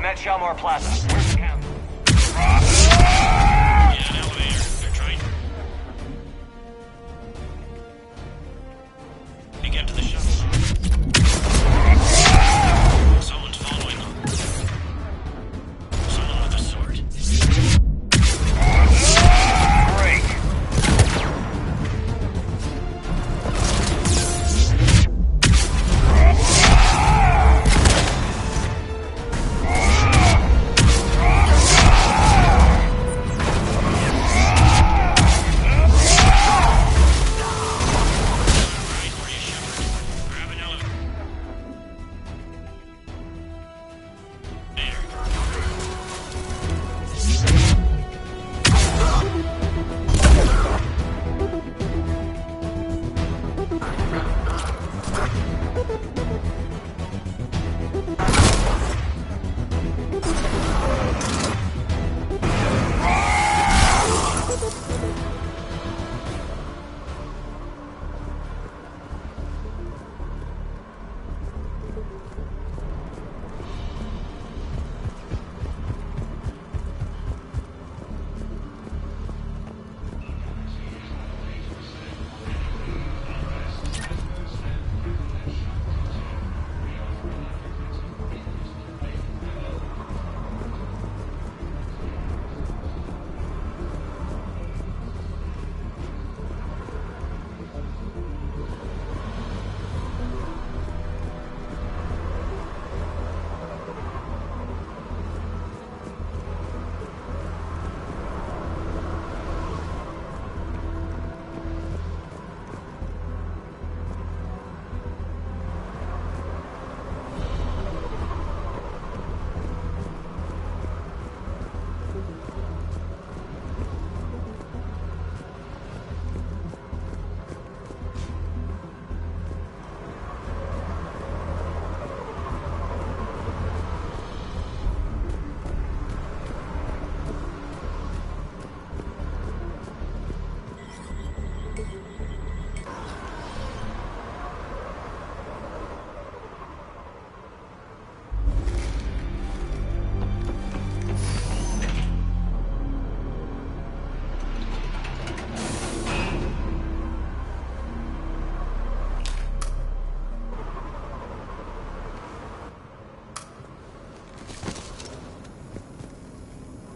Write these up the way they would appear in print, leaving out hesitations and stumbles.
I'm at Shalmar Plaza. Where's the count? In an elevator. They're trying to get to the shuttle. Someone's following them. Someone with a sword. Great. Right for you, Shepard. Grab an elevator.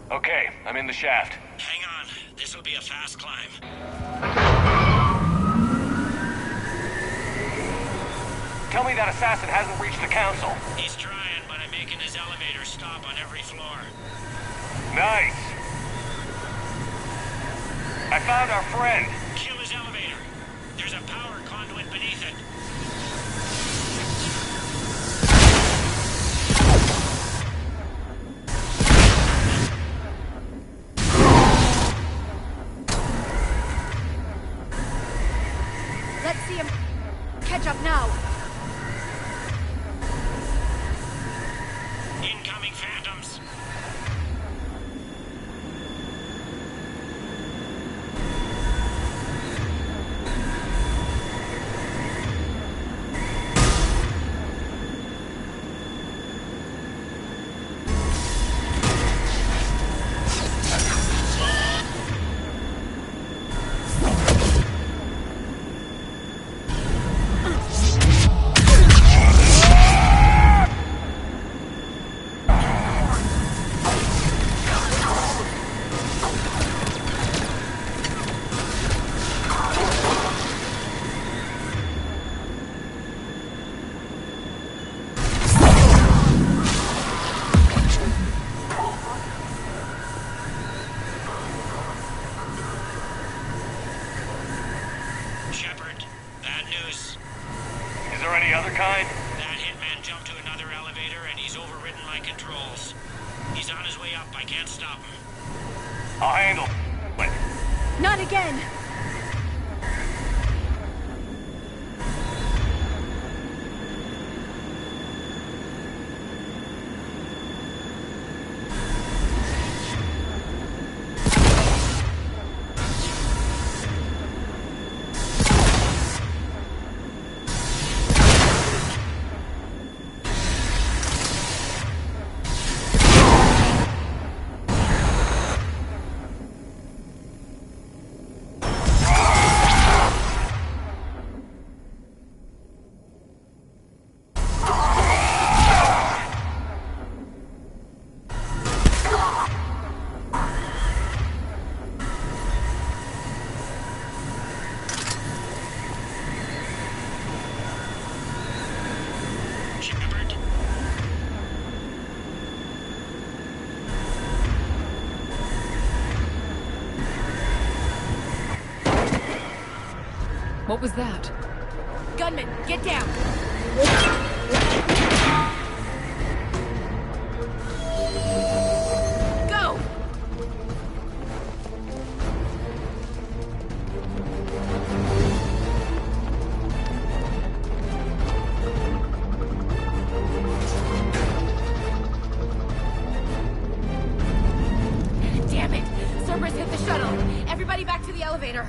Okay, I'm in the shaft. Hang on. This'll be a fast climb. Tell me that assassin hasn't reached the council. He's trying, but I'm making his elevator stop on every floor. Nice. I found our friend. Kill his elevator. There's a power conduit beneath it. Let's see him catch up now. Incoming phantoms. Shepard, bad news. Is there any other kind? That hitman jumped to another elevator and he's overridden my controls. He's on his way up. I can't stop him. I'll handle it. Not again! What was that? Gunman, get down! Go! Damn it! Cerberus hit the shuttle! Everybody back to the elevator!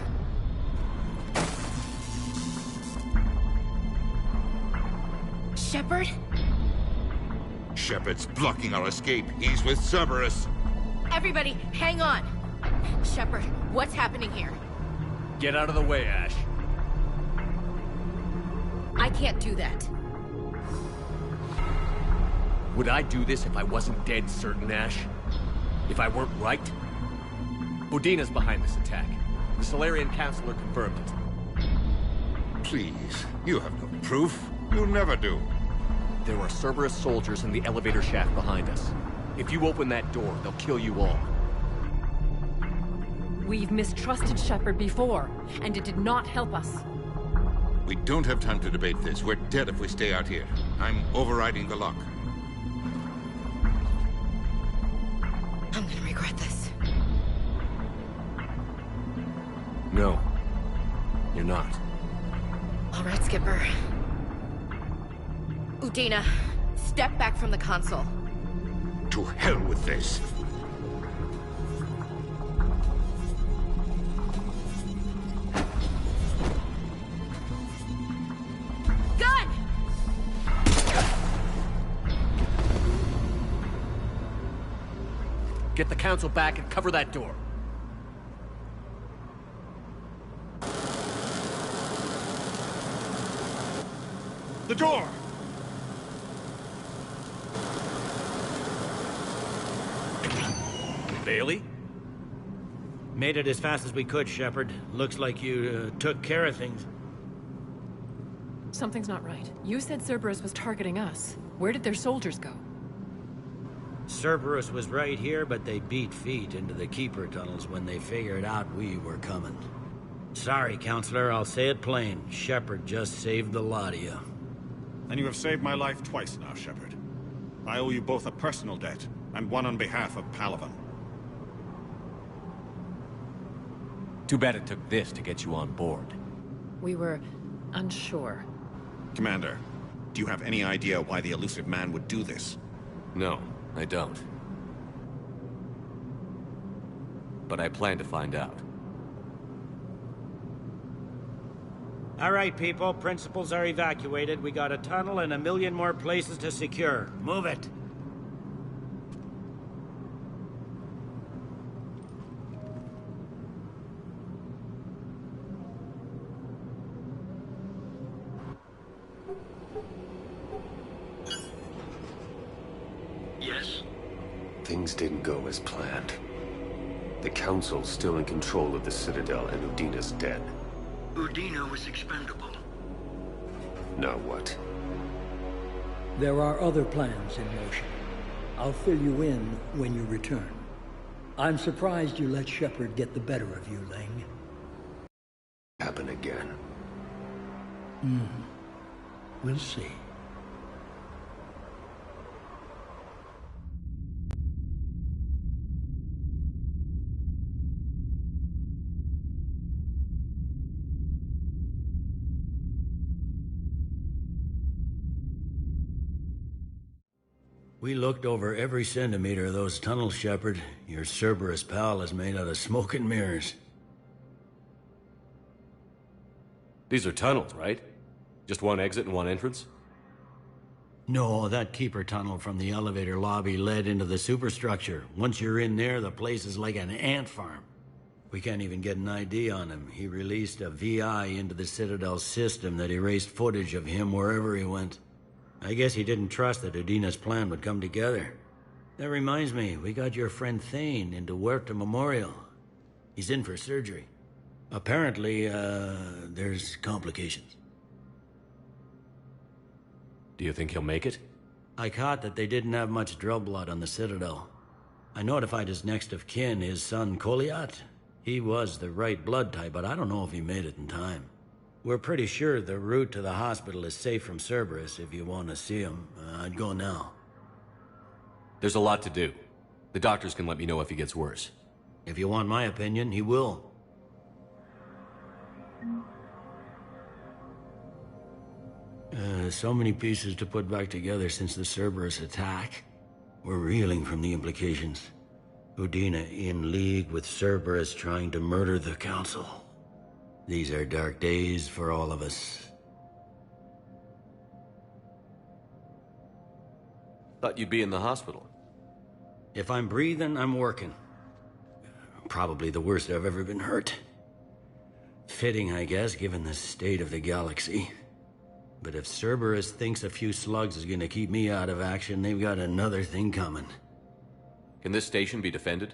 Shepard? Shepard's blocking our escape. He's with Cerberus. Everybody, hang on! Shepard, what's happening here? Get out of the way, Ash. I can't do that. Would I do this if I wasn't dead certain, Ash? If I weren't right? Udina's behind this attack. The Salarian Councilor confirmed it. Please, you have no proof. You never do. There are Cerberus soldiers in the elevator shaft behind us. If you open that door, they'll kill you all. We've mistrusted Shepard before, and it did not help us. We don't have time to debate this. We're dead if we stay out here. I'm overriding the lock. I'm gonna regret this. No. You're not. All right, Skipper. Udina, step back from the console. To hell with this. Gun! Get the Council back and cover that door. The door! Bailey? Made it as fast as we could, Shepard. Looks like you took care of things. Something's not right. You said Cerberus was targeting us. Where did their soldiers go? Cerberus was right here, but they beat feet into the Keeper tunnels when they figured out we were coming. Sorry, Counselor, I'll say it plain. Shepard just saved the lot of you. And you have saved my life twice now, Shepard. I owe you both a personal debt, and one on behalf of Palaven. Too bad it took this to get you on board. We were unsure. Commander, do you have any idea why the elusive man would do this? No, I don't. But I plan to find out. All right, people. Principals are evacuated. We got a tunnel and 1 million more places to secure. Move it. Yes? Things didn't go as planned. The Council's still in control of the Citadel and Udina's dead. Udina was expendable. Now what? There are other plans in motion. I'll fill you in when you return. I'm surprised you let Shepard get the better of you, Ling. Happen again. We'll see. We looked over every centimeter of those tunnels, Shepard. Your Cerberus pal is made out of smoke and mirrors. These are tunnels, right? Just one exit and one entrance? No, that Keeper tunnel from the elevator lobby led into the superstructure. Once you're in there, the place is like an ant farm. We can't even get an ID on him. He released a VI into the Citadel system that erased footage of him wherever he went. I guess he didn't trust that Udina's plan would come together. That reminds me, we got your friend Thane into Huerta Memorial. He's in for surgery. Apparently, there's complications. Do you think he'll make it? I caught that they didn't have much drill blood on the Citadel. I notified his next of kin, his son Koliat. He was the right blood type, but I don't know if he made it in time. We're pretty sure the route to the hospital is safe from Cerberus. If you want to see him, I'd go now. There's a lot to do. The doctors can let me know if he gets worse. If you want my opinion, he will. So many pieces to put back together since the Cerberus attack. We're reeling from the implications. Udina in league with Cerberus trying to murder the Council. These are dark days for all of us. Thought you'd be in the hospital. If I'm breathing, I'm working. Probably the worst I've ever been hurt. Fitting, I guess, given the state of the galaxy. But if Cerberus thinks a few slugs is gonna keep me out of action, they've got another thing coming. Can this station be defended?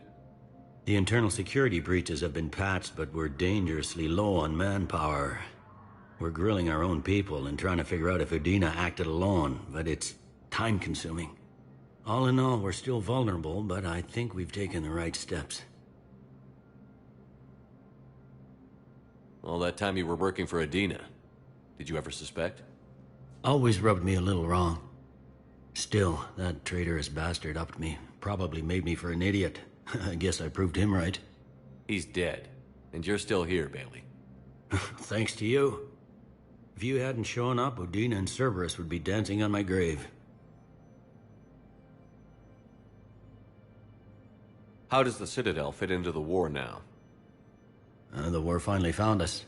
The internal security breaches have been patched, but we're dangerously low on manpower. We're grilling our own people and trying to figure out if Udina acted alone, but it's time-consuming. All in all, we're still vulnerable, but I think we've taken the right steps. All that time you were working for Udina, did you ever suspect? Always rubbed me a little wrong. Still, that traitorous bastard upped me. Probably made me for an idiot. I guess I proved him right. He's dead, and you're still here, Bailey. Thanks to you. If you hadn't shown up, Udina and Cerberus would be dancing on my grave. How does the Citadel fit into the war now? The war finally found us.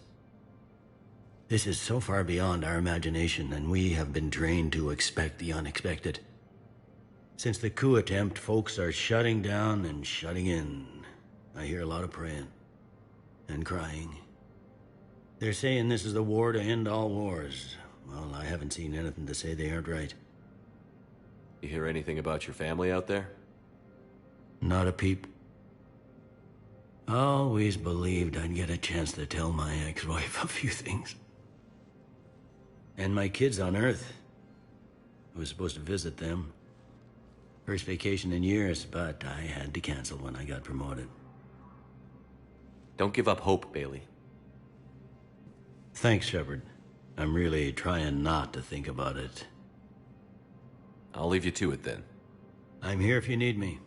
This is so far beyond our imagination, and we have been trained to expect the unexpected. Since the coup attempt, folks are shutting down and shutting in. I hear a lot of praying. And crying. They're saying this is the war to end all wars. Well, I haven't seen anything to say they aren't right. You hear anything about your family out there? Not a peep. Always believed I'd get a chance to tell my ex-wife a few things. And my kids on Earth. I was supposed to visit them. First vacation in years, but I had to cancel when I got promoted. Don't give up hope, Bailey. Thanks, Shepard. I'm really trying not to think about it. I'll leave you to it then. I'm here if you need me.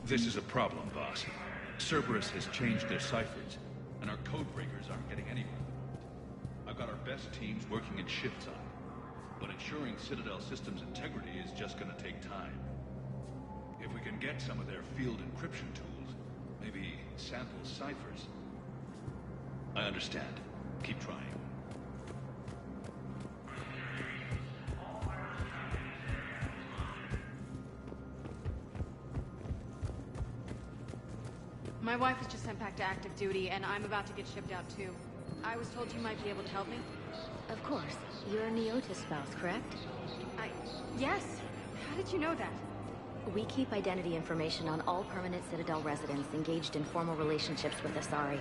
This is a problem, boss. Cerberus has changed their ciphers, and our codebreakers aren't getting anywhere. I've got our best teams working in shifts on it, but ensuring Citadel systems integrity is just gonna take time. If we can get some of their field encryption tools, maybe sample ciphers. I understand. Keep trying. My wife was just sent back to active duty, and I'm about to get shipped out too. I was told you might be able to help me. Of course. You're Neota's spouse, correct? Yes. How did you know that? We keep identity information on all permanent Citadel residents engaged in formal relationships with Asari.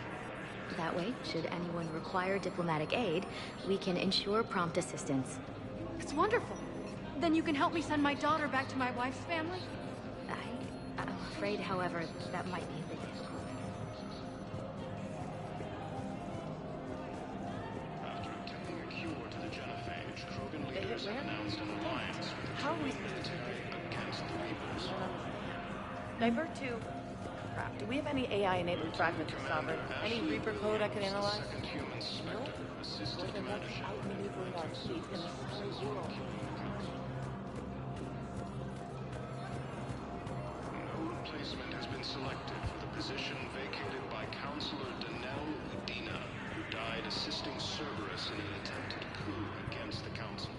That way, should anyone require diplomatic aid, we can ensure prompt assistance. It's wonderful. Then you can help me send my daughter back to my wife's family? I'm afraid, however, that might be a bit difficult. After attempting a cure to Divert to... Crap, do we have any AI-enabled fragments of Sovereign? Any Reaper code I could analyze? No? Well, then that's outmaneuvering our fleet in the Sorry world. No replacement has been selected for the position vacated by Counselor Danelle Udina, who died assisting Cerberus in an attempted coup against the Council.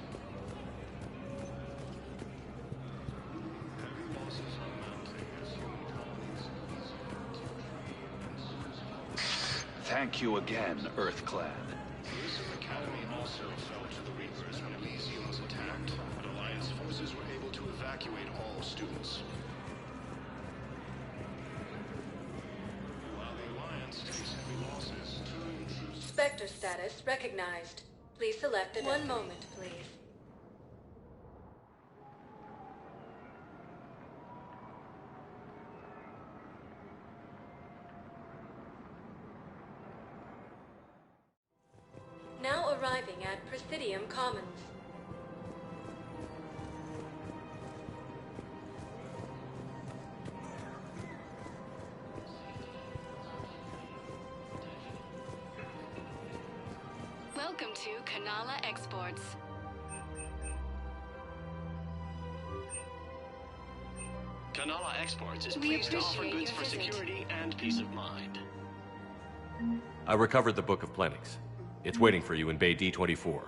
Heavy losses are mounting as human colonies Thank you again, EarthClan. Elysium Academy also fell to the Reapers when Elysium was attacked, but Alliance forces were able to evacuate all students. While the Alliance takes heavy losses, Spectre status recognized. Please select it. One moment, please. Now arriving at Presidium Commons. Welcome to Kanala Exports. Kanala Exports is pleased to offer goods for security and peace of mind. I recovered the Book of Plenix. It's waiting for you in Bay D24.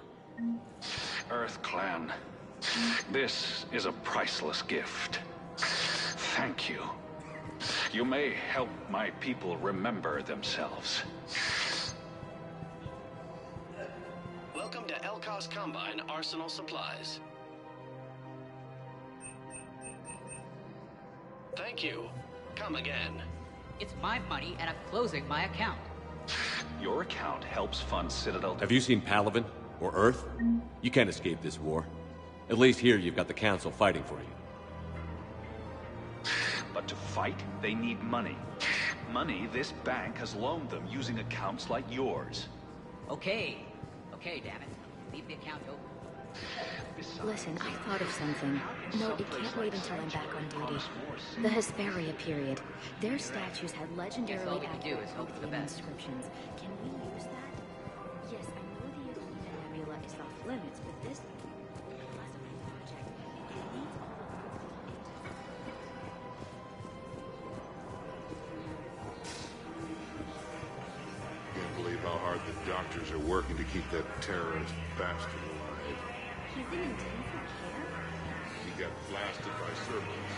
EarthClan, this is a priceless gift. Thank you. You may help my people remember themselves. Welcome to Elkos Combine Arsenal Supplies. Thank you. Come again. It's my money and I'm closing my account. Your account helps fund Citadel... Have you seen Palaven? Or Earth? You can't escape this war. At least here you've got the Council fighting for you. But to fight, they need money. Money this bank has loaned them using accounts like yours. Okay, damn it. Leave the account open. Listen, I thought of something. No, it can't wait until I'm back on duty. The Hesperia period. Their statues had legendarily accurate inscriptions. Can we use that? Yes, I know the Athena Nebula is off limits, but this classified project, it needs all Can't believe how hard the doctors are working to keep that terrorist bastard alive. He's in intensive care? He got blasted by Cerberus.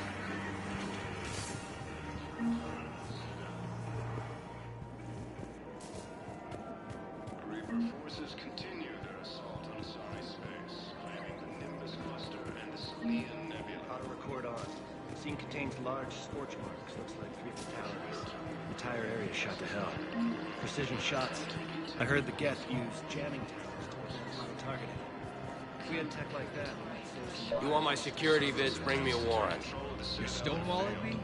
Reaper forces continue their assault on Asari space, claiming the Nimbus cluster and the Selean Nebula. Auto record on. Scene contains large scorch marks. Looks like 3 fatalities. Entire area shot to hell. Precision shots. I heard the Geth use jamming towers to target it. If we had tech like that, we might save some... You want my security vids? Bring me a warrant. You're stonewalling me?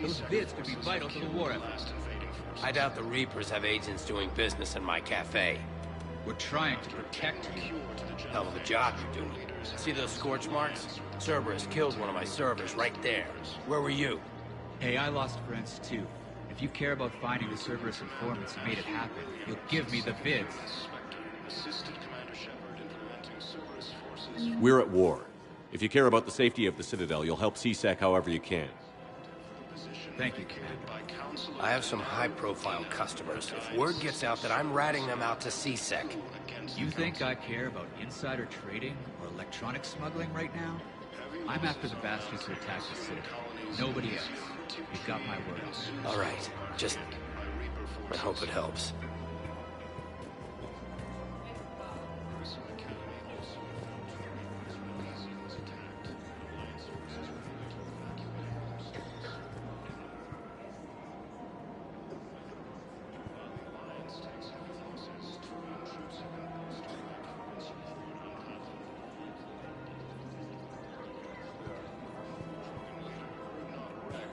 Those vids could be vital to the war effort. I doubt the Reapers have agents doing business in my cafe. We're trying to protect you. Hell of a job you're doing. See those scorch marks? Cerberus killed one of my servers right there. Where were you? Hey, I lost friends too. If you care about finding the Cerberus informants who made it happen, you'll give me the vids. We're at war. If you care about the safety of the Citadel, you'll help CSEC however you can. Thank you, Commander. I have some high-profile customers. If word gets out that I'm ratting them out to CSEC... You think I care about insider trading or electronic smuggling right now? I'm after the bastards who attacked the Citadel. Nobody else. You've got my word. All right. Just... I hope it helps.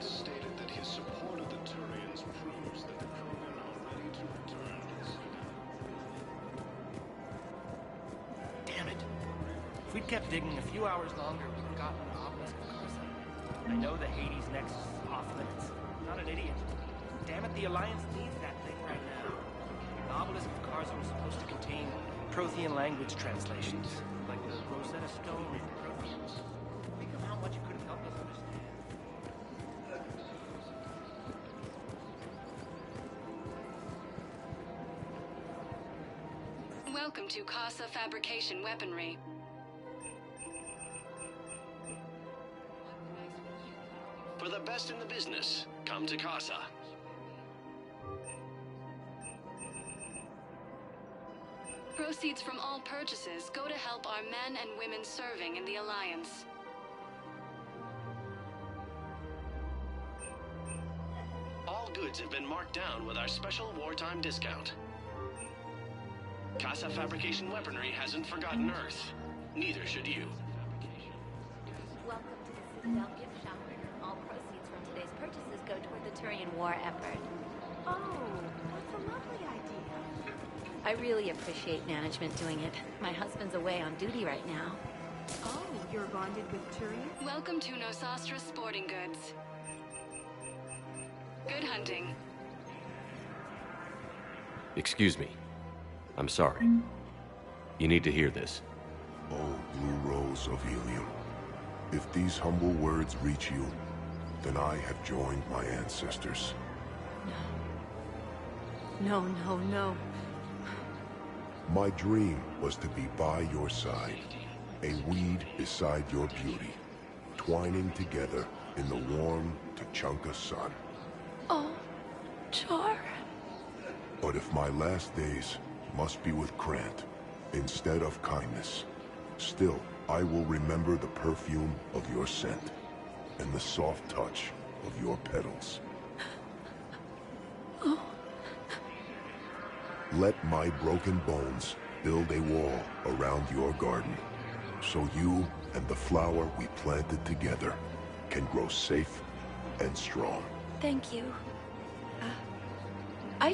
Stated that his support of the Turians proves that the Krogan are ready to return to the Citadel. Damn it. If we'd kept digging a few hours longer, we'd have gotten an obelisk of Carson. I know the Hades Nexus is off limits. I'm not an idiot. Damn it, the Alliance needs that thing right now. The obelisk of Karza was supposed to contain Prothean language translations, like the Rosetta Stone in Prothean. Think of how much it could have helped us understand. Welcome to Casa Fabrication Weaponry. For the best in the business, come to Casa. Proceeds from all purchases go to help our men and women serving in the Alliance. All goods have been marked down with our special wartime discount. Casa Fabrication Weaponry hasn't forgotten Earth. Neither should you. Welcome to the Citadel gift shop. All proceeds from today's purchases go toward the Turian war effort. Oh, that's a lovely idea. I really appreciate management doing it. My husband's away on duty right now. Oh, you're bonded with Turian? Welcome to Nosastra Sporting Goods. Good hunting. Excuse me. I'm sorry. You need to hear this. Oh, Blue Rose of Helium. If these humble words reach you, then I have joined my ancestors. No, no, no. My dream was to be by your side, a weed beside your beauty, twining together in the warm Tuchanka sun. Oh, Char. But if my last days must be with Krant, instead of kindness, still I will remember the perfume of your scent, and the soft touch of your petals. Oh. Let my broken bones build a wall around your garden, so you and the flower we planted together can grow safe and strong. Thank you. I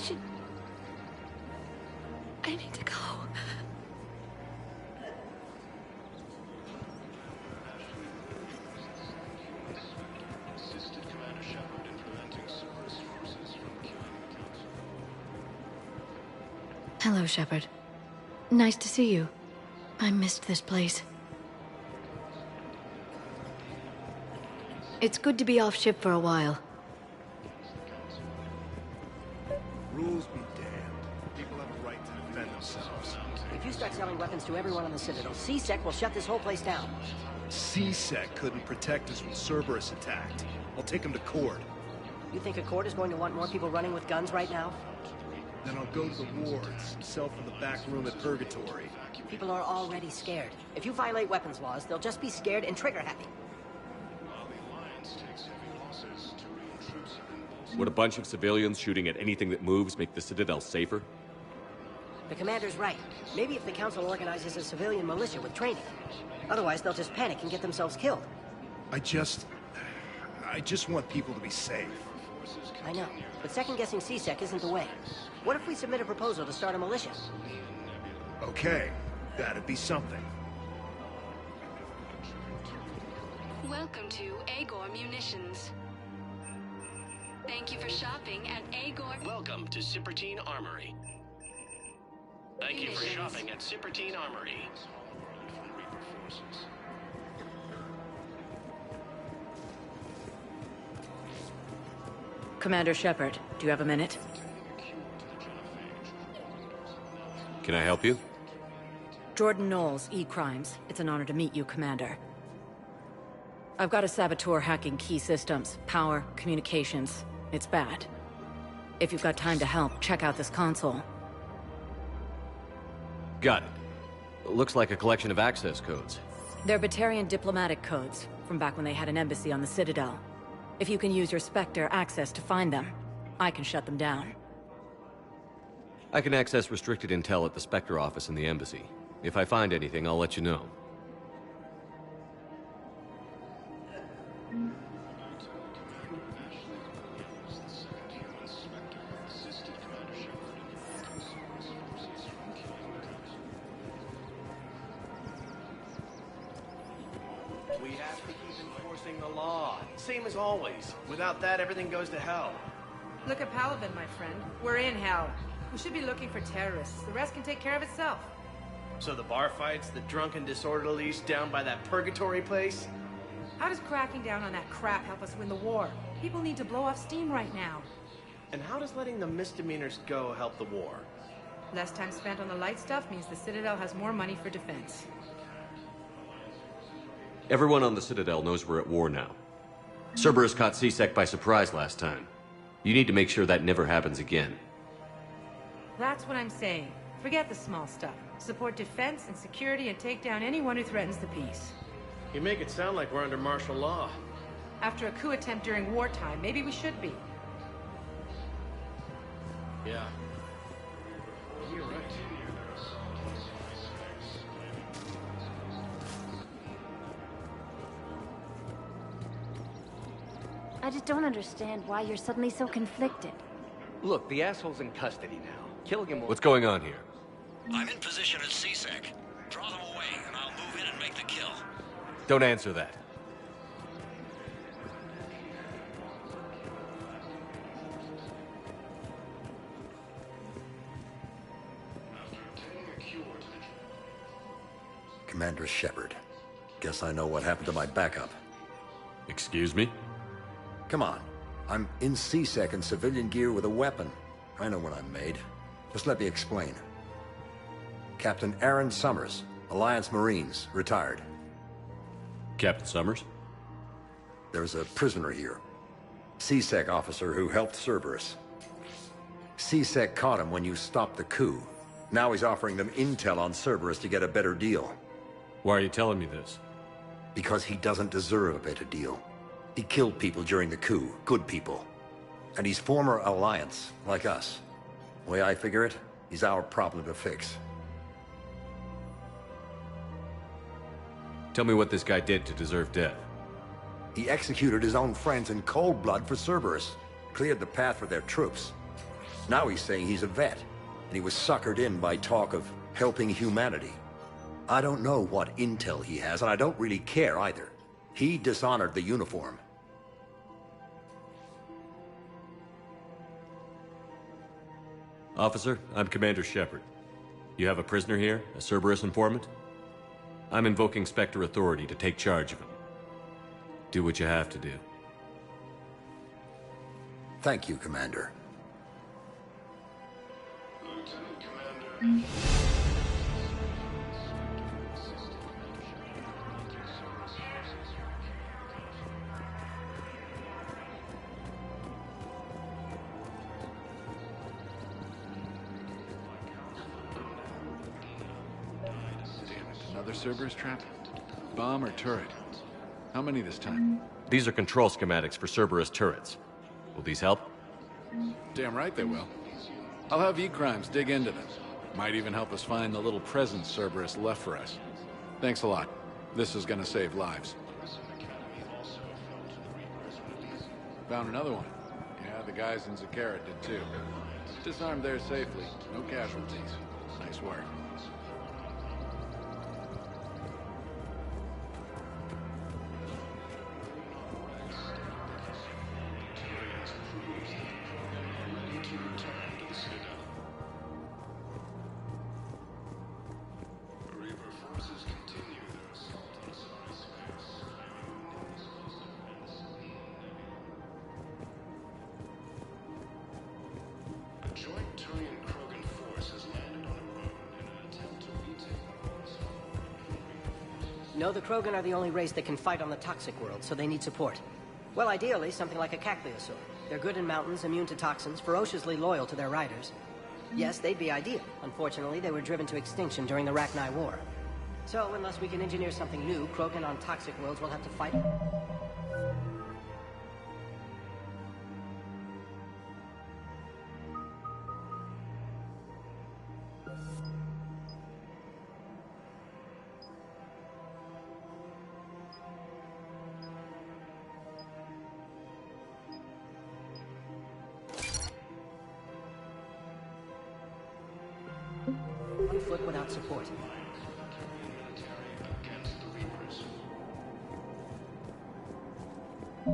need to go. Hello, Shepard. Nice to see you. I missed this place. It's good to be off ship for a while. Rules be damned. People have a right to defend themselves. If you start selling weapons to everyone on the Citadel, CSEC will shut this whole place down. CSEC couldn't protect us when Cerberus attacked. I'll take him to court. You think Accord is going to want more people running with guns right now? Then I'll go to the wards, sell from the back room at Purgatory. People are already scared. If you violate weapons laws, they'll just be scared and trigger-happy. Would a bunch of civilians shooting at anything that moves make the Citadel safer? The commander's right. Maybe if the Council organizes a civilian militia with training. Otherwise, they'll just panic and get themselves killed. I just want people to be safe. I know, but second-guessing CSEC isn't the way. What if we submit a proposal to start a militia? Okay, that'd be something. Welcome to Agor Munitions. Thank you for shopping at Agor. Welcome to Cipertine Armory. Thank you for shopping at Cipertine Armory. Commander Shepard, do you have a minute? Can I help you? Jordan Knowles, E-Crimes. It's an honor to meet you, Commander. I've got a saboteur hacking key systems, power, communications. It's bad. If you've got time to help, check out this console. Got it. Looks like a collection of access codes. They're Batarian diplomatic codes, from back when they had an embassy on the Citadel. If you can use your Spectre access to find them, I can shut them down. I can access restricted intel at the Spectre office in the embassy. If I find anything, I'll let you know. We have to keep enforcing the law. Same as always. Without that, everything goes to hell. Look at Paladin, my friend. We're in hell. We should be looking for terrorists. The rest can take care of itself. So the bar fights, the drunken disorderlies down by that purgatory place? How does cracking down on that crap help us win the war? People need to blow off steam right now. And how does letting the misdemeanors go help the war? Less time spent on the light stuff means the Citadel has more money for defense. Everyone on the Citadel knows we're at war now. Cerberus caught C-Sec by surprise last time. You need to make sure that never happens again. That's what I'm saying. Forget the small stuff. Support defense and security and take down anyone who threatens the peace. You make it sound like we're under martial law. After a coup attempt during wartime, maybe we should be. Yeah. You're right. I just don't understand why you're suddenly so conflicted. Look, the asshole's in custody now. Killing him will... What's going on here? I'm in position at C-Sec. Draw them away, and I'll move in and make the kill. Don't answer that. Commander Shepard. Guess I know what happened to my backup. Excuse me? Come on. I'm in C-Sec in civilian gear with a weapon. I know what I'm made. Just let me explain. Captain Aaron Summers, Alliance Marines, retired. Captain Summers? There's a prisoner here. C-Sec officer who helped Cerberus. C-Sec caught him when you stopped the coup. Now he's offering them intel on Cerberus to get a better deal. Why are you telling me this? Because he doesn't deserve a better deal. He killed people during the coup, good people. And he's former Alliance, like us. The way I figure it, he's our problem to fix. Tell me what this guy did to deserve death. He executed his own friends in cold blood for Cerberus. Cleared the path for their troops. Now he's saying he's a vet. And he was suckered in by talk of helping humanity. I don't know what intel he has, and I don't really care either. He dishonored the uniform. Officer, I'm Commander Shepard. You have a prisoner here, a Cerberus informant? I'm invoking Spectre authority to take charge of him. Do what you have to do. Thank you, Commander. Lieutenant Commander... Another Cerberus trap? Bomb or turret? How many this time? These are control schematics for Cerberus turrets. Will these help? Damn right they will. I'll have E-Crimes dig into them. Might even help us find the little presents Cerberus left for us. Thanks a lot. This is gonna save lives. Found another one. Yeah, the guys in Zakara did too. Disarmed there safely. No casualties. Nice work. No, the Krogan are the only race that can fight on the toxic world, so they need support. Well, ideally, something like a Cacliosaur. They're good in mountains, immune to toxins, ferociously loyal to their riders. Yes, they'd be ideal. Unfortunately, they were driven to extinction during the Rachni War. So, unless we can engineer something new, Krogan on toxic worlds will have to fight... One foot without support. If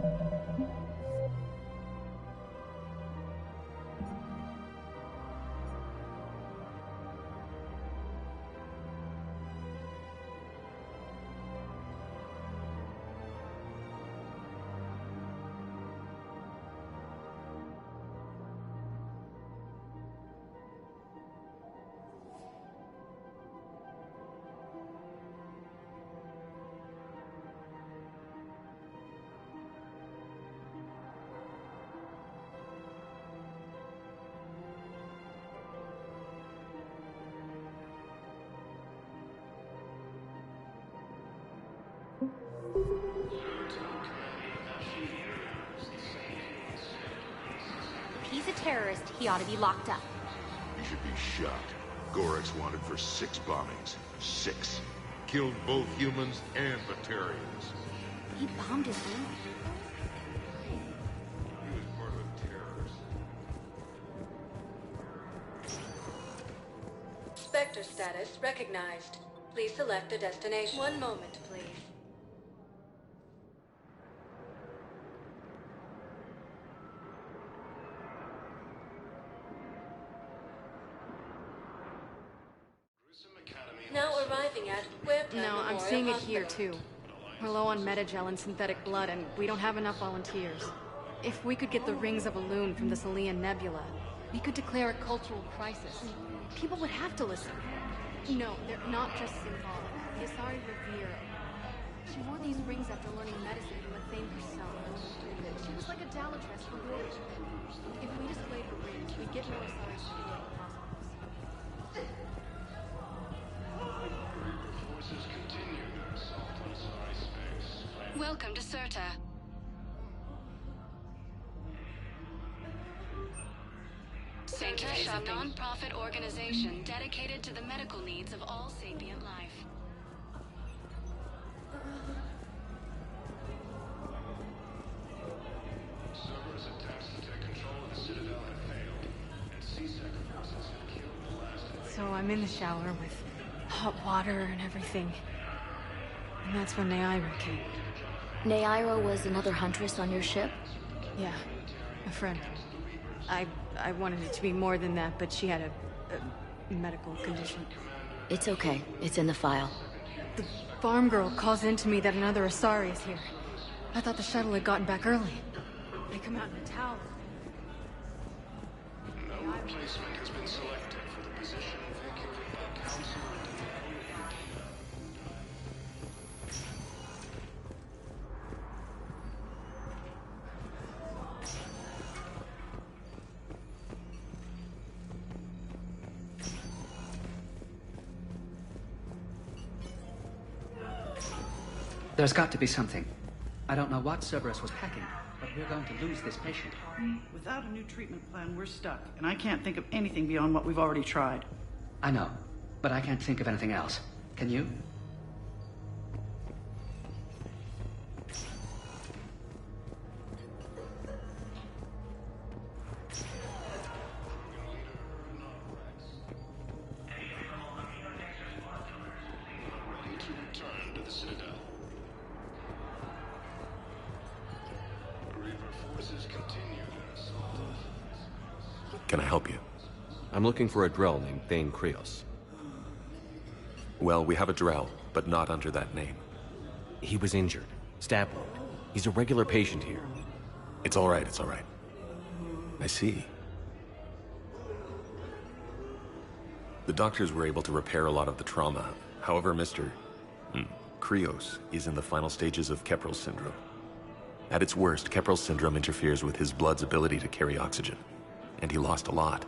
he's a terrorist, he ought to be locked up. He should be shot. Gorex wanted for 6 bombings. 6. Killed both humans and Batarians. He bombed his room. He was part of a terrorist. Spectre status recognized. Please select a destination. One moment, please. Now arriving at Huerta No, I'm Memorial seeing it Hospital. here too. We're low on metagel and synthetic blood, and we don't have enough volunteers. If we could get the rings of Elune from the Salian Nebula, we could declare a cultural crisis. People would have to listen. No, they're not just symbolic. The Asari revere. She wore these rings after learning medicine from the Thane herself. She was like a Dalatress for good. If we displayed her rings, we'd get more Asari support in the hospitals. Forces continue their assault on Asari space. Welcome to Serta. Serta is a non-profit organization dedicated to the medical needs of all sapient life. Cerberus attempts to take control of the Citadel have failed, and C-Sec forces have killed the last. So I'm in the shower with hot water and everything. And that's when Neaira came. Neaira was another huntress on your ship? Yeah, a friend. I wanted it to be more than that, but she had a medical condition. It's okay. It's in the file. The farm girl calls in to me that another Asari is here. I thought the shuttle had gotten back early. They come out in a towel. No replacement has been selected for the position vacated by Councilor There's got to be something. I don't know what Cerberus was packing, but we're going to lose this patient. Without a new treatment plan, we're stuck, and I can't think of anything beyond what we've already tried. I know, but I can't think of anything else. Can you? ready to return to the Citadel. Reaper forces continue their assault. Can I help you? I'm looking for a Drell named Thane Krios. Well, we have a Drell, but not under that name. He was injured. Stab wound. He's a regular patient here. It's all right, it's all right. I see. The doctors were able to repair a lot of the trauma. However, Mr. Krios is in the final stages of Keprel's syndrome. At its worst, Keprel's syndrome interferes with his blood's ability to carry oxygen. And he lost a lot.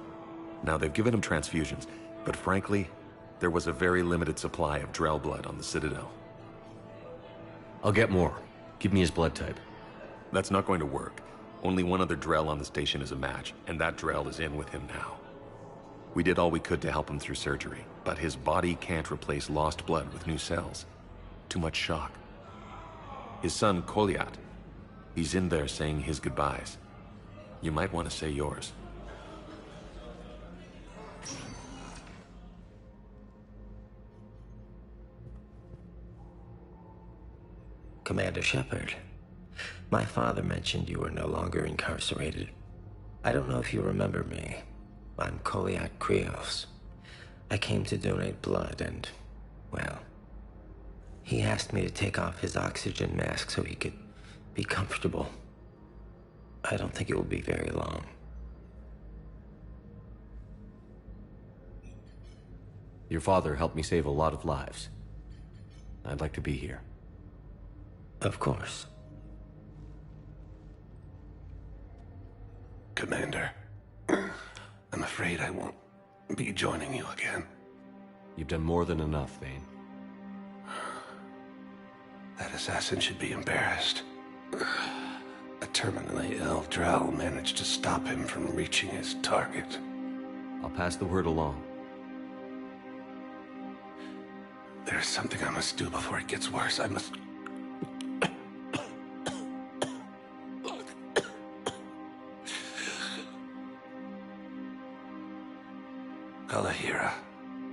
Now, they've given him transfusions, but frankly, there was a very limited supply of Drell blood on the Citadel. I'll get more. Give me his blood type. That's not going to work. Only one other Drell on the station is a match, and that Drell is in with him now. We did all we could to help him through surgery, but his body can't replace lost blood with new cells. Too much shock. His son, Kolyat, he's in there saying his goodbyes. You might want to say yours. Commander Shepard, My father mentioned you were no longer incarcerated. I don't know if you remember me. I'm Kolyat Krios. I came to donate blood and, well, he asked me to take off his oxygen mask so he could be comfortable. I don't think it will be very long. Your father helped me save a lot of lives. I'd like to be here. Of course. Commander, I'm afraid I won't be joining you again. You've done more than enough, Thane. That assassin should be embarrassed. A terminally ill Drow managed to stop him from reaching his target. I'll pass the word along. There's something I must do before it gets worse. I must... Kalahira,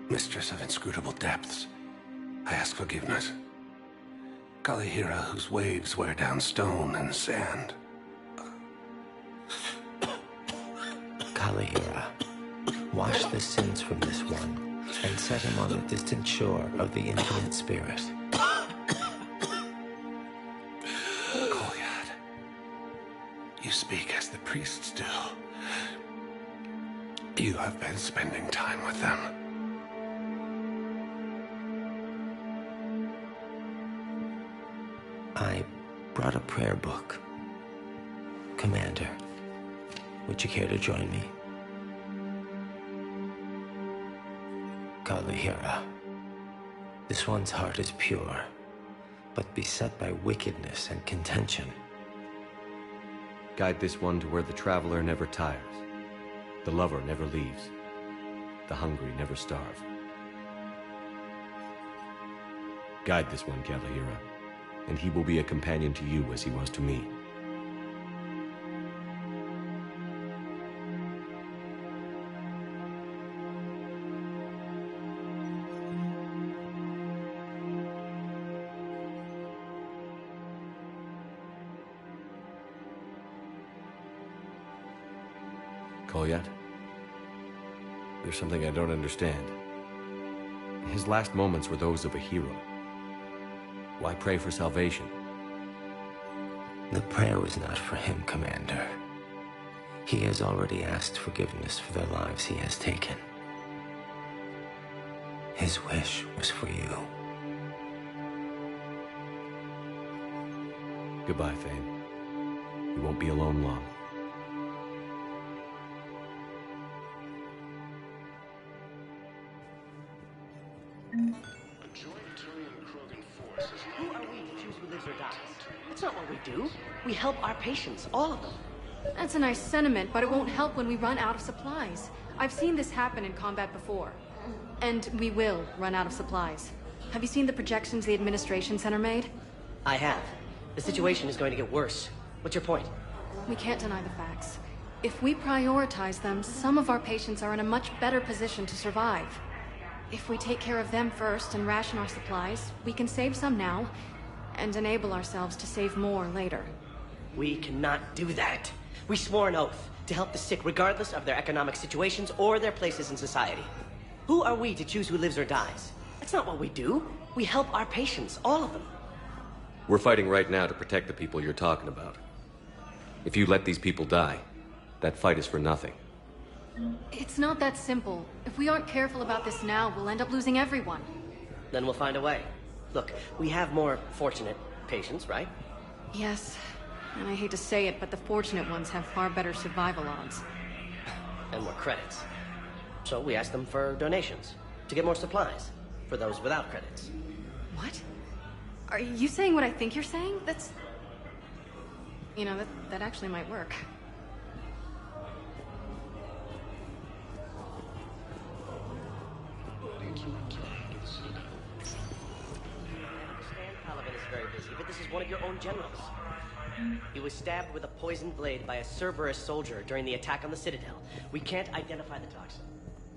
mistress of inscrutable depths, I ask forgiveness. Kalahira, whose waves wear down stone and sand. Kalahira, wash the sins from this one and set him on the distant shore of the infinite spirit. Kolyat, you speak as the priests do. You have been spending time with them. I brought a prayer book. Commander, would you care to join me? Kalahira, this one's heart is pure, but beset by wickedness and contention. Guide this one to where the traveler never tires, the lover never leaves, the hungry never starve. Guide this one, Kalahira, and he will be a companion to you as he was to me. Kolyat? There's something I don't understand. His last moments were those of a hero. Why pray for salvation? The prayer was not for him, Commander. He has already asked forgiveness for the lives he has taken. His wish was for you. Goodbye, Thane. You won't be alone long. Who are we to choose who lives or dies? That's not what we do. We help our patients, all of them. That's a nice sentiment, but it won't help when we run out of supplies. I've seen this happen in combat before. And we will run out of supplies. Have you seen the projections the administration center made? I have. The situation is going to get worse. What's your point? We can't deny the facts. If we prioritize them, some of our patients are in a much better position to survive. If we take care of them first and ration our supplies, we can save some now, and enable ourselves to save more later. We cannot do that. We swore an oath to help the sick regardless of their economic situations or their places in society. Who are we to choose who lives or dies? That's not what we do. We help our patients, all of them. We're fighting right now to protect the people you're talking about. If you let these people die, that fight is for nothing. It's not that simple. If we aren't careful about this now, we'll end up losing everyone. Then we'll find a way. Look, we have more fortunate patients, right? Yes. And I hate to say it, but the fortunate ones have far better survival odds. And more credits. So we asked them for donations, to get more supplies, for those without credits. What? Are you saying what I think you're saying? That's... You know, that actually might work. Paladin is very busy, but this is one of your own generals. He was stabbed with a poisoned blade by a Cerberus soldier during the attack on the Citadel. We can't identify the toxin.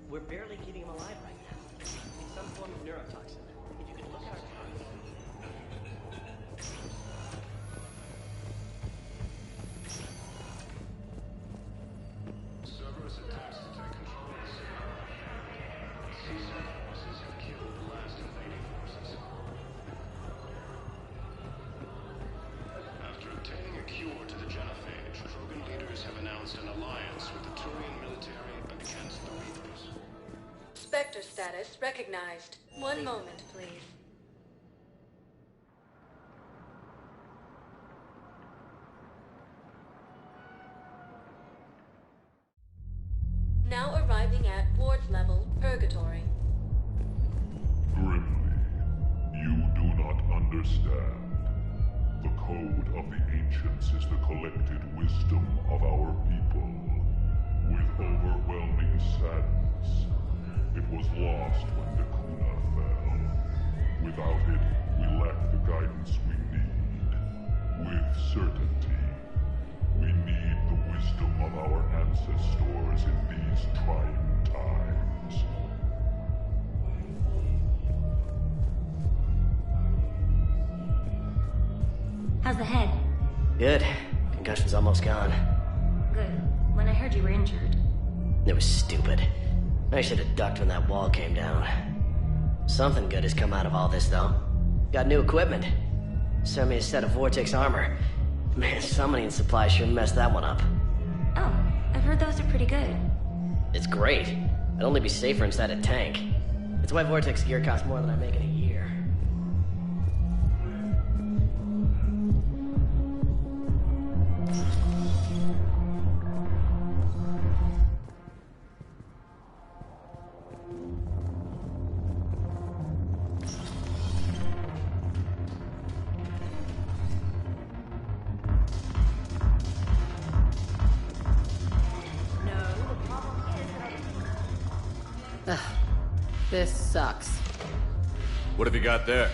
We're barely keeping him alive right now. It's some form of neurotoxin. If you could look at our... have announced an alliance with the Turian military against the Reapers. Spectre status recognized. One moment, please. Now arriving at ward level Purgatory. Grimly, you do not understand. The code of the ancients is the collected wisdom of our people. With overwhelming sadness, it was lost when Dakuna fell. Without it, we lack the guidance we need. With certainty, we need the wisdom of our ancestors in these trying times. How's the head? Good. Concussion's almost gone. Good. When I heard you were injured. It was stupid. I should have ducked when that wall came down. Something good has come out of all this, though. Got new equipment. Sent me a set of Vortex armor. Man, summoning supply sure messed that one up. Oh, I've heard those are pretty good. It's great. I'd only be safer inside a tank. It's why Vortex gear costs more than I make in a year. This sucks. What have you got there?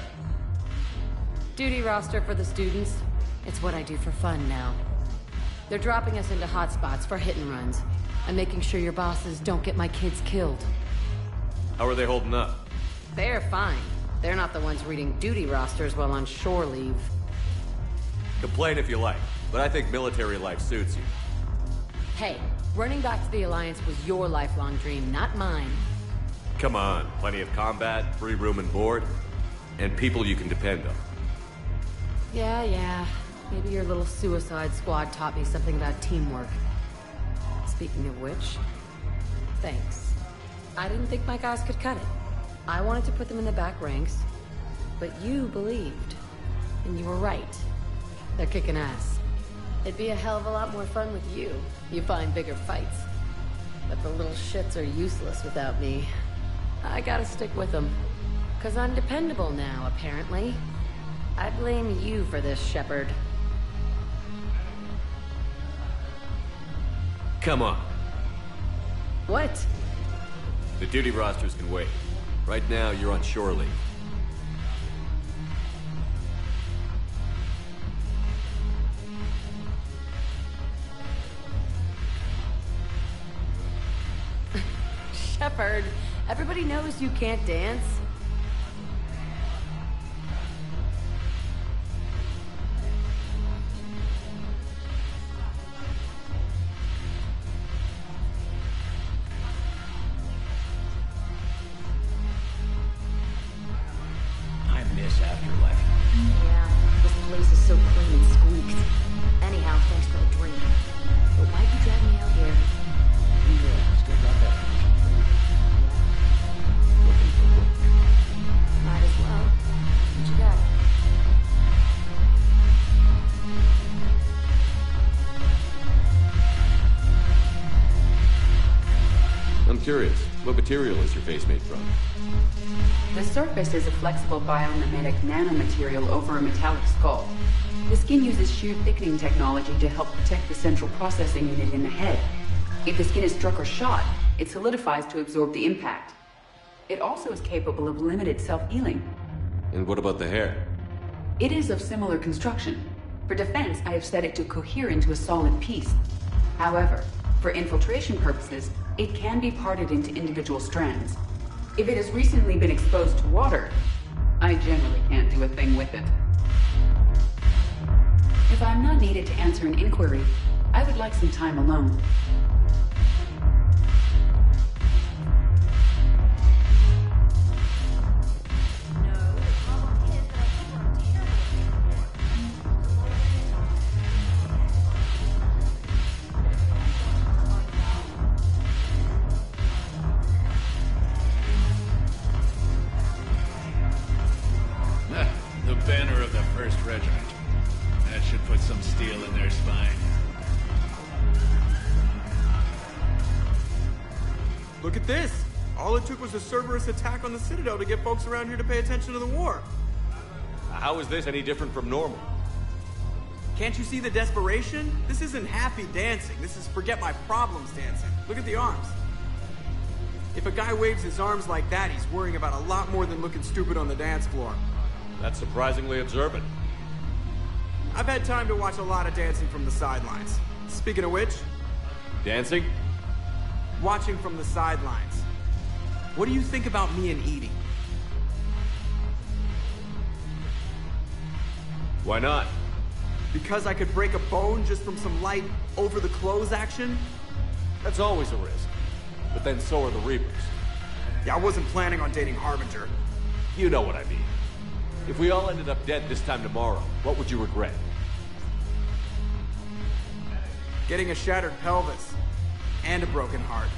Duty roster for the students. It's what I do for fun now. They're dropping us into hotspots for hit and runs. I'm making sure your bosses don't get my kids killed. How are they holding up? They're fine. They're not the ones reading duty rosters while on shore leave. Complain if you like, but I think military life suits you. Hey, running back to the Alliance was your lifelong dream, not mine. Come on, plenty of combat, free room and board, and people you can depend on. Yeah. Maybe your little suicide squad taught me something about teamwork. Speaking of which, thanks. I didn't think my guys could cut it. I wanted to put them in the back ranks, but you believed. And you were right. They're kicking ass. It'd be a hell of a lot more fun with you. You find bigger fights. But the little shits are useless without me. I gotta stick with them. 'Cause I'm dependable now, apparently. I blame you for this, Shepard. Come on. What? The duty rosters can wait. Right now, you're on shore leave. Shepard, everybody knows you can't dance. I miss Afterlife. Yeah, this place is so clean and squeaked. Anyhow, thanks for the drink. But why'd you drag me out here? Yeah, still got that. Might as well. What you got? I'm curious, what material is your face made from? The surface is a flexible biomimetic nanomaterial over a metallic skull. The skin uses shear thickening technology to help protect the central processing unit in the head. If the skin is struck or shot, it solidifies to absorb the impact. It also is capable of limited self-healing. And what about the hair? It is of similar construction. For defense, I have set it to cohere into a solid piece. However, for infiltration purposes, it can be parted into individual strands. If it has recently been exposed to water, I generally can't do a thing with it. If I'm not needed to answer an inquiry, I would like some time alone. some steel in their spine. Look at this! All it took was a Cerberus attack on the Citadel to get folks around here to pay attention to the war. How is this any different from normal? Can't you see the desperation? This isn't happy dancing. This is forget my problems dancing. Look at the arms. If a guy waves his arms like that, he's worrying about a lot more than looking stupid on the dance floor. That's surprisingly observant. I've had time to watch a lot of dancing from the sidelines. Speaking of which... Dancing? Watching from the sidelines. What do you think about me and eating? Why not? Because I could break a bone just from some light over-the-clothes action? That's always a risk. But then so are the Reapers. Yeah, I wasn't planning on dating Harbinger. You know what I mean. If we all ended up dead this time tomorrow, what would you regret? Getting a shattered pelvis. And a broken heart.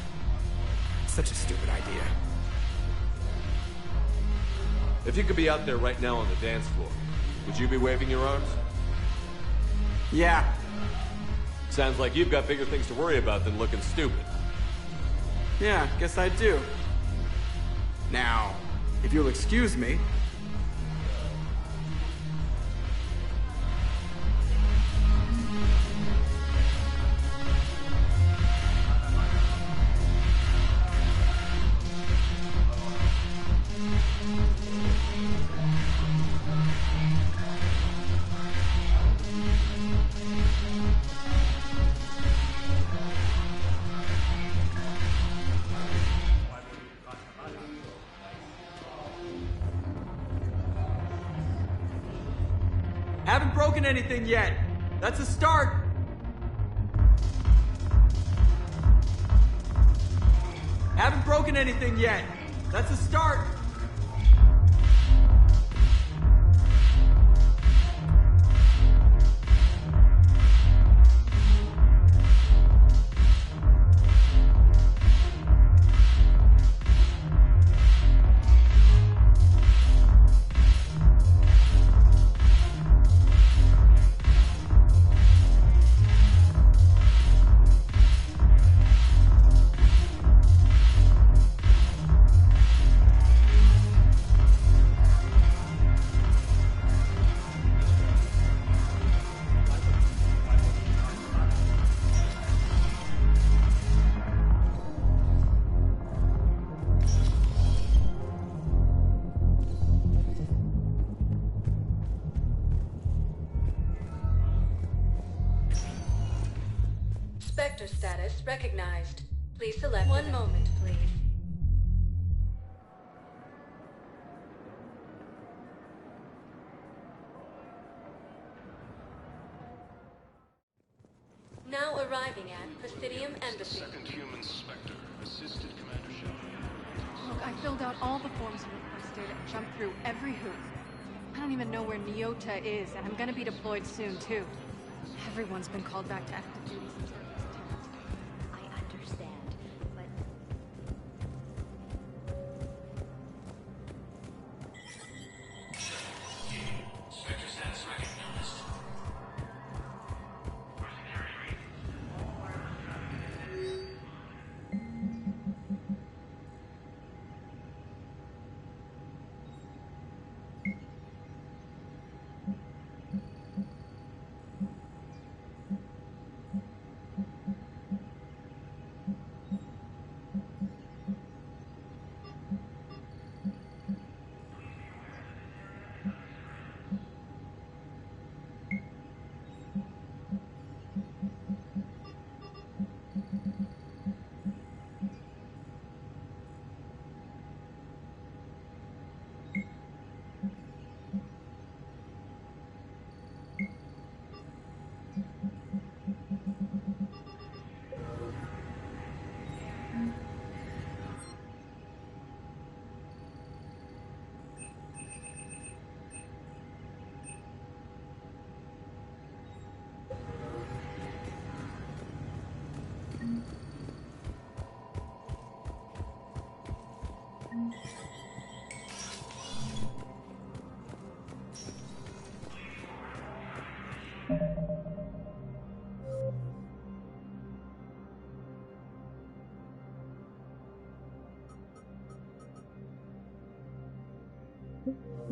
Such a stupid idea. If you could be out there right now on the dance floor, would you be waving your arms? Yeah. Sounds like you've got bigger things to worry about than looking stupid. Yeah, guess I do. Now, if you'll excuse me... Haven't broken anything yet. That's a start. Haven't broken anything yet. That's a start. Spectre status recognized. Please select one moment, please. Now arriving at Presidium Embassy. Second human Spectre, assisted Commander Shepard. Look, I filled out all the forms you requested and jumped through every hoop. I don't even know where Nyota is, and I'm gonna be deployed soon, too. Everyone's been called back to active duty since I understand, but... Spectre status recognized.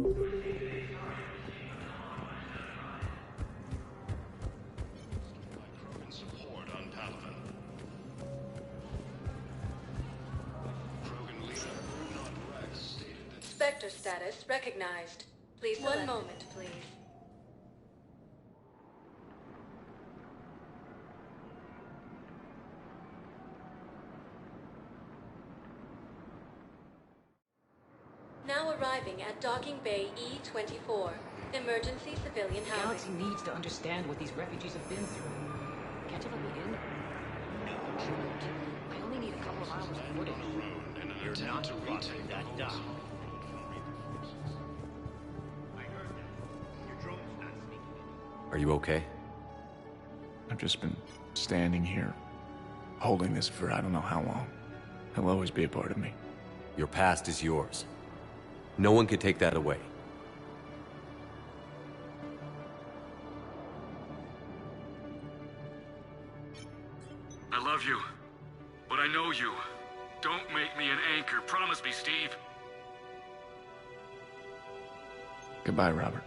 Support on Palaven. Krogan leader Brunot Rex stated that Spectre status recognized. Please one moment, please. Now arriving at Docking Bay E-24. Emergency civilian The housing. Galaxy needs to understand what these refugees have been through. Can't you let me in? I only need a couple of hours of footage. You're not to retake that down. Are you okay? I've just been standing here, holding this for I don't know how long. He'll always be a part of me. Your past is yours. No one can take that away. I love you, but I know you. Don't make me an anchor. Promise me, Steve. Goodbye, Robert.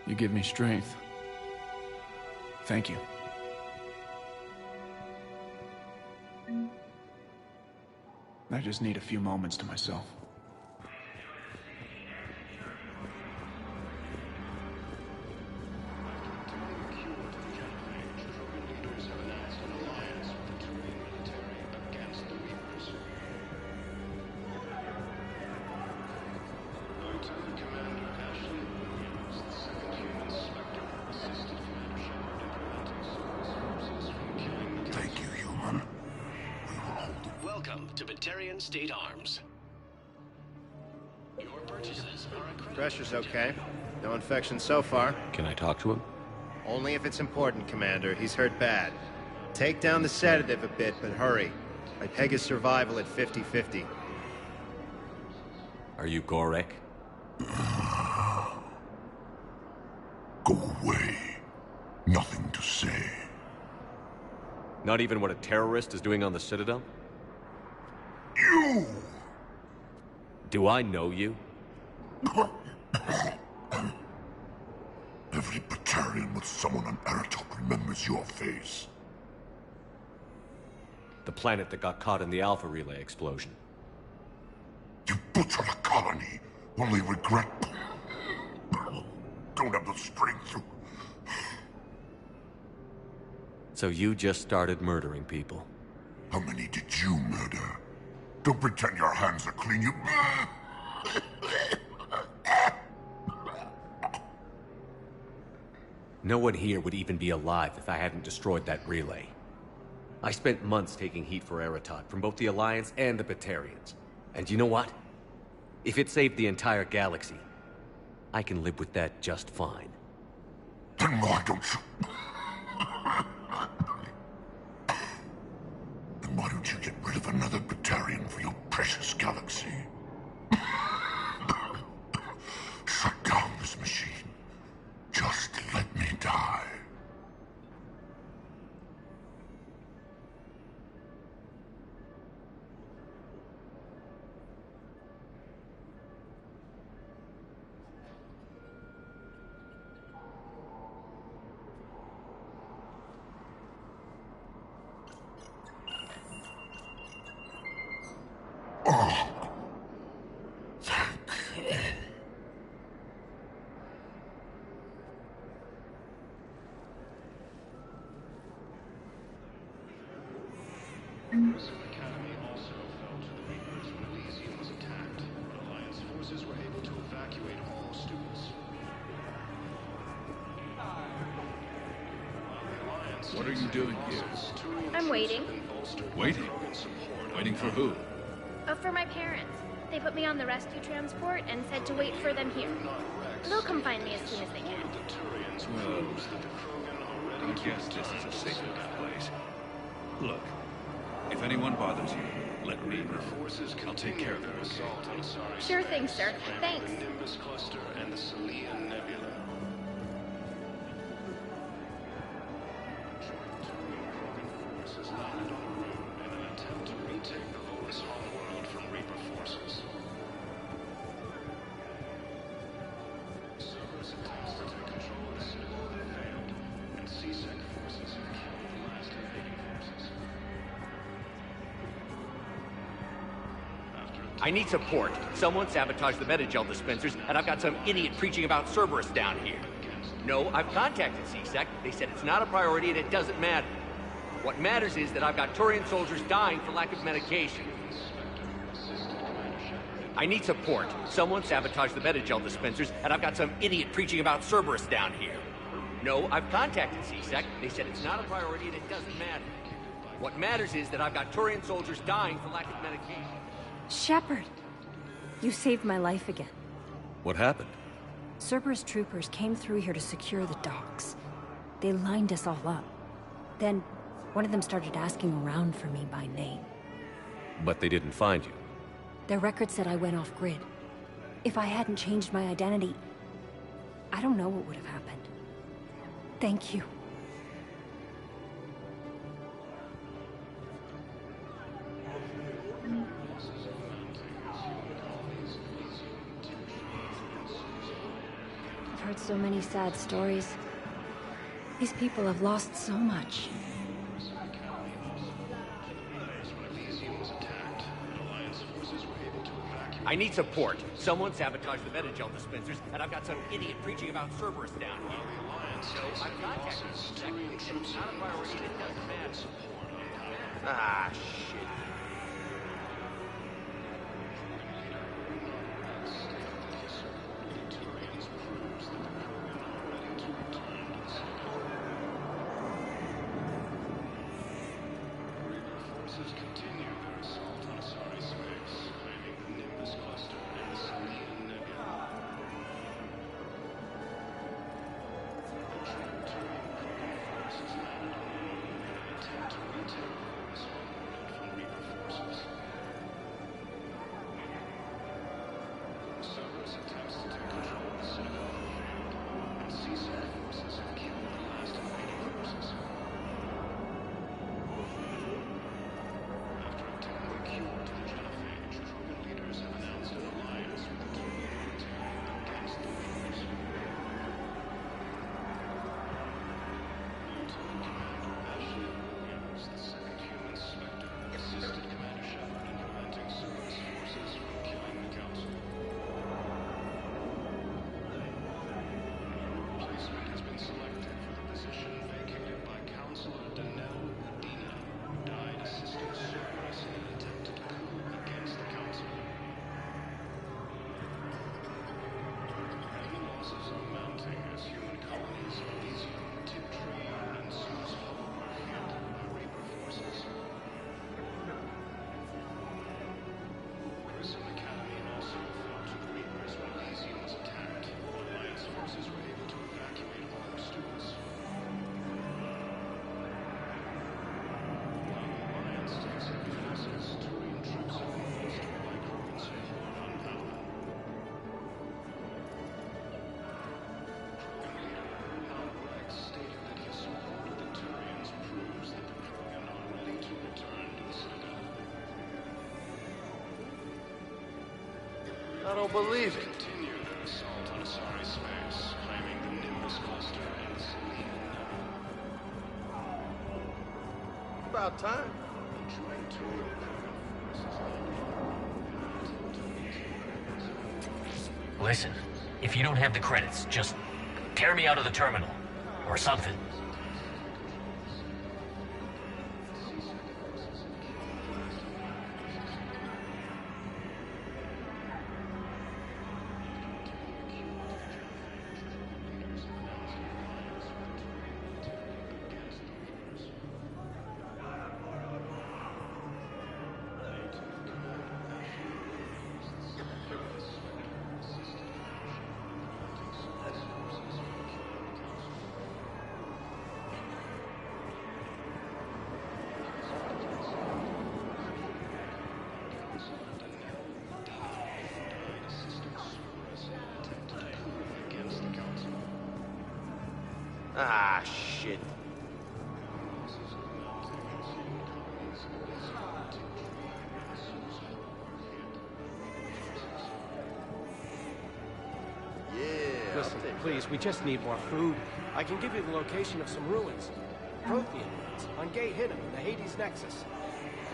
You give me strength. Thank you. I just need a few moments to myself. Thank you, human. Welcome to Batarian State Arms. Your purchases are accredited. Pressure's okay. No infection so far. Can I talk to him? Only if it's important, Commander. He's hurt bad. Take down the sedative a bit, but hurry. I peg his survival at 50-50. Are you Gorek? Go away. Nothing to say. Not even what a terrorist is doing on the Citadel? You! Do I know you? Every Batarian with someone on Aratok remembers your face. The planet that got caught in the Alpha Relay explosion. You butchered a colony, only regret. Don't have the strength to... So you just started murdering people? How many did you murder? Don't pretend your hands are clean, you... No one here would even be alive if I hadn't destroyed that relay. I spent months taking heat for Aratot from both the Alliance and the Batarians. And you know what? If it saved the entire galaxy, I can live with that just fine. Then why don't you... Then why don't you get rid of another Batarian for your precious galaxy? Shut down this machine. Just let me die. Prison Academy also fell to the Reapers when Elysium was attacked, but Alliance forces were able to evacuate all students. What are you doing here? I'm waiting. Waiting? Waiting for who? For my parents. They put me on the rescue transport and said to wait for them here. They'll come find me as soon as they can. Well, I guess this is a safe enough place. Look, if anyone bothers you, let me know. I'll take care of them, okay? Sure thing, sir. Thanks. Nimbus Cluster and the Salian Nebula. Take the Volus homeworld from Reaper forces. Cerberus attempts to take control of the Citadel have failed, and C-Sec forces have killed the last invading forces. I need support. Someone sabotaged the Metagel dispensers, and I've got some idiot preaching about Cerberus down here. No, I've contacted C-Sec. They said it's not a priority and it doesn't matter. What matters is that I've got Turian soldiers dying for lack of medication. I need support. Someone sabotaged the Metagel dispensers, and I've got some idiot preaching about Cerberus down here. No, I've contacted C-Sec. They said it's not a priority and it doesn't matter. What matters is that I've got Turian soldiers dying for lack of medication. Shepard! You saved my life again. What happened? Cerberus troopers came through here to secure the docks. They lined us all up. Then, one of them started asking around for me by name. But they didn't find you. Their record said I went off-grid. If I hadn't changed my identity, I don't know what would have happened. Thank you. I've heard so many sad stories. These people have lost so much. I need support. Someone sabotaged the Metagel dispensers, and I've got some idiot preaching about Cerberus down here. So I've contacted C-Sec. They said it's not a priority and it doesn't matter. Ah, shit. I don't believe it. Continue their assault on Asari space, claiming the Nimbus cluster and the Selene Nebula. About time. Listen, if you don't have the credits, just tear me out of the terminal. Or something. Ah, shit. Listen, please, we just need more food. I can give you the location of some ruins. Prothean ruins on Gate Hidden in the Hades Nexus.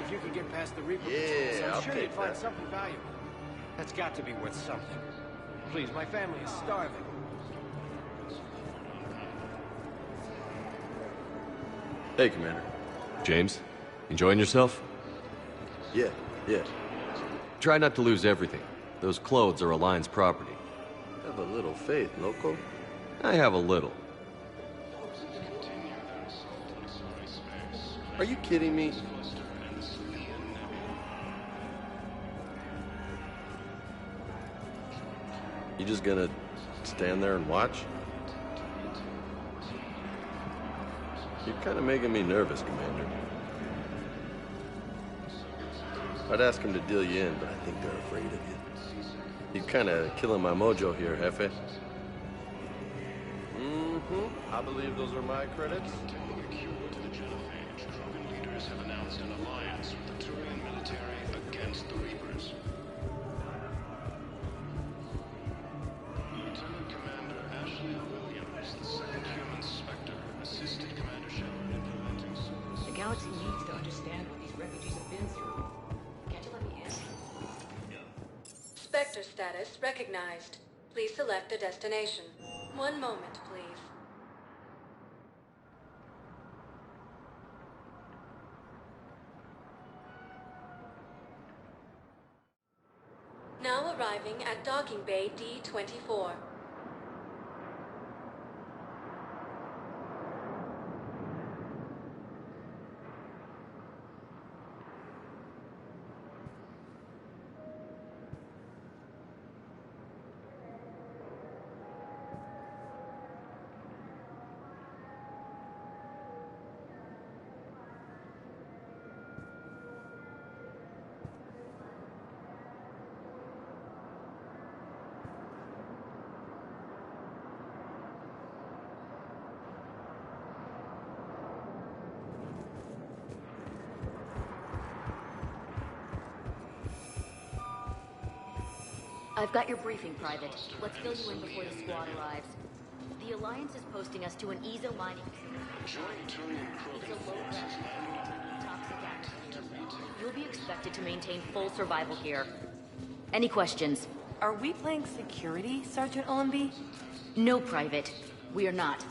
If you could get past the Reaper patrols, I'm sure you'd find something valuable. That's got to be worth something. Please, my family is starving. Hey, Commander. James, enjoying yourself? Yeah. Try not to lose everything. Those clothes are Alliance property. Have a little faith, loco. I have a little. Are you kidding me? You just gonna stand there and watch? You're kind of making me nervous, Commander. I'd ask them to deal you in, but I think they're afraid of you. You're kind of killing my mojo here, Jefe. I believe those are my credits. Krogan leaders have announced an alliance with the Turian military against the Reapers. Lieutenant Commander Ashley Williams, the second human Spectre, assisted Commander Shepard in preventing suicide. The galaxy needs to understand what these refugees have been through. Can't you let me in? Spectre status recognized. Please select a destination. One moment, please. Now arriving at Docking Bay D-24. I've got your briefing, Private. Let's fill you in before the squad arrives. The Alliance is posting us to an Ezo mining facility. It's a low-gravity, toxic atmosphere. You'll be expected to maintain full survival here. Any questions? Are we playing security, Sergeant Ullenby? No, Private. We are not.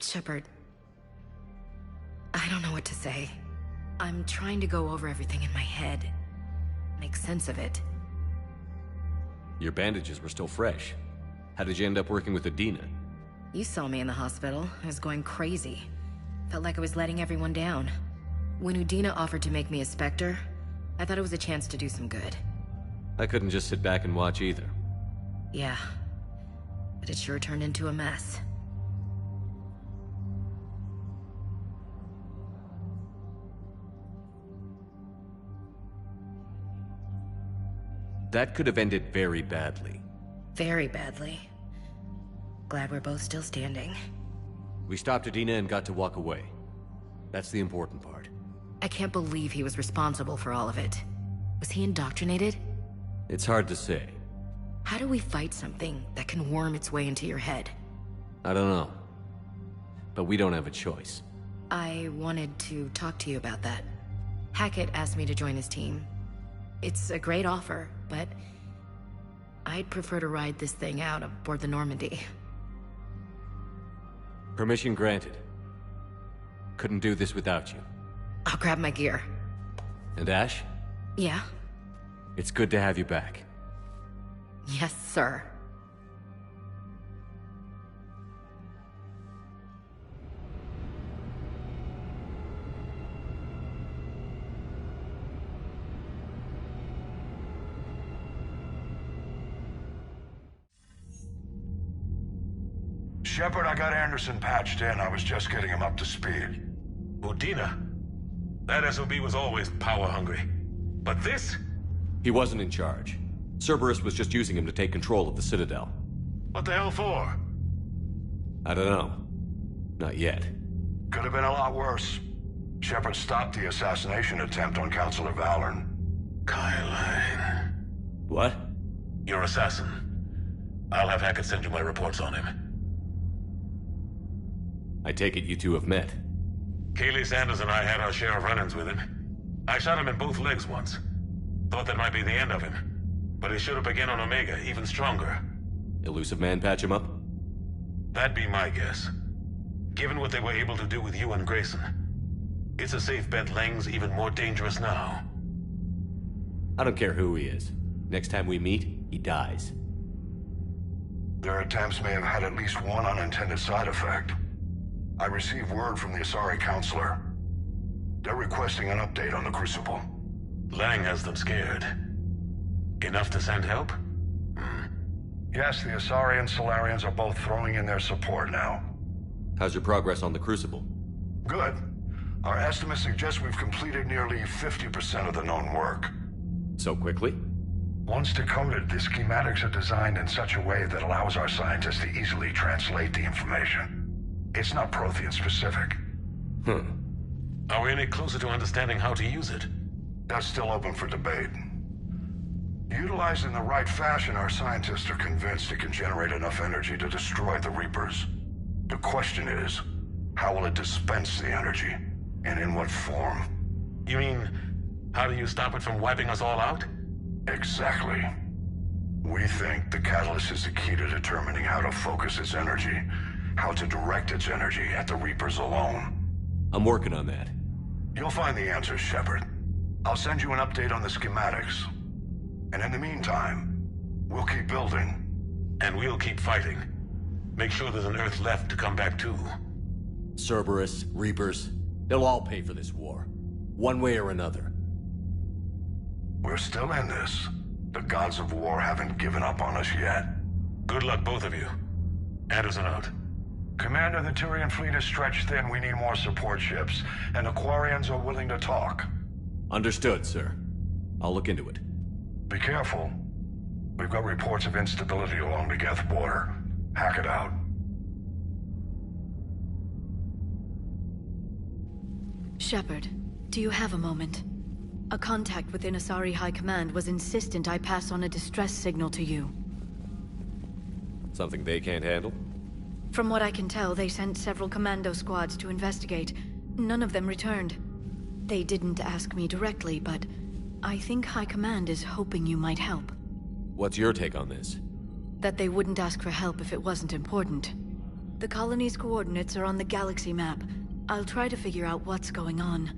Shepard, I don't know what to say. I'm trying to go over everything in my head. Make sense of it. Your bandages were still fresh. How did you end up working with Adina? You saw me in the hospital. I was going crazy. Felt like I was letting everyone down. When Udina offered to make me a Spectre, I thought it was a chance to do some good. I couldn't just sit back and watch either. Yeah. But it sure turned into a mess. That could have ended very badly. Very badly. Glad we're both still standing. We stopped Adina and got to walk away. That's the important part. I can't believe he was responsible for all of it. Was he indoctrinated? It's hard to say. How do we fight something that can worm its way into your head? I don't know. But we don't have a choice. I wanted to talk to you about that. Hackett asked me to join his team. It's a great offer, but I'd prefer to ride this thing out aboard the Normandy. Permission granted. Couldn't do this without you. I'll grab my gear. And Ash? Yeah? It's good to have you back. Yes, sir. Shepard, I got Anderson patched in. I was just getting him up to speed. Udina? That SOB was always power-hungry. But this? He wasn't in charge. Cerberus was just using him to take control of the Citadel. What the hell for? I don't know. Not yet. Could have been a lot worse. Shepard stopped the assassination attempt on Councilor Valorn. Kai Lang. What? Your assassin. I'll have Hackett send you my reports on him. I take it you two have met. Kaylee Sanders and I had our share of run-ins with him. I shot him in both legs once. Thought that might be the end of him. But he showed up again on Omega, even stronger. Elusive Man patch him up? That'd be my guess. Given what they were able to do with you and Grayson. It's a safe bet Lang's even more dangerous now. I don't care who he is. Next time we meet, he dies. Their attempts may have had at least one unintended side effect. I received word from the Asari Councilor. They're requesting an update on the Crucible. Lang has them scared. Enough to send help? Yes, the Asari and Solarians are both throwing in their support now. How's your progress on the Crucible? Good. Our estimates suggest we've completed nearly 50% of the known work. So quickly? Once decoded, the schematics are designed in such a way that allows our scientists to easily translate the information. It's not Prothean specific. Are we any closer to understanding how to use it? That's still open for debate. Utilized in the right fashion, our scientists are convinced it can generate enough energy to destroy the Reapers. The question is, how will it dispense the energy? And in what form? You mean, how do you stop it from wiping us all out? Exactly. We think the catalyst is the key to determining how to focus its energy, how to direct its energy at the Reapers alone. I'm working on that. You'll find the answers, Shepard. I'll send you an update on the schematics. And in the meantime, we'll keep building. And we'll keep fighting. Make sure there's an Earth left to come back to. Cerberus, Reapers, they'll all pay for this war. One way or another. We're still in this. The gods of war haven't given up on us yet. Good luck, both of you. Anderson out. Commander, the Turian fleet is stretched thin. We need more support ships. And the Quarians are willing to talk. Understood, sir. I'll look into it. Be careful. We've got reports of instability along the Geth border. Hackett out. Shepard, do you have a moment? A contact within Asari High Command was insistent I pass on a distress signal to you. Something they can't handle? From what I can tell, they sent several commando squads to investigate. None of them returned. They didn't ask me directly, but I think High Command is hoping you might help. What's your take on this? That they wouldn't ask for help if it wasn't important. The colony's coordinates are on the galaxy map. I'll try to figure out what's going on.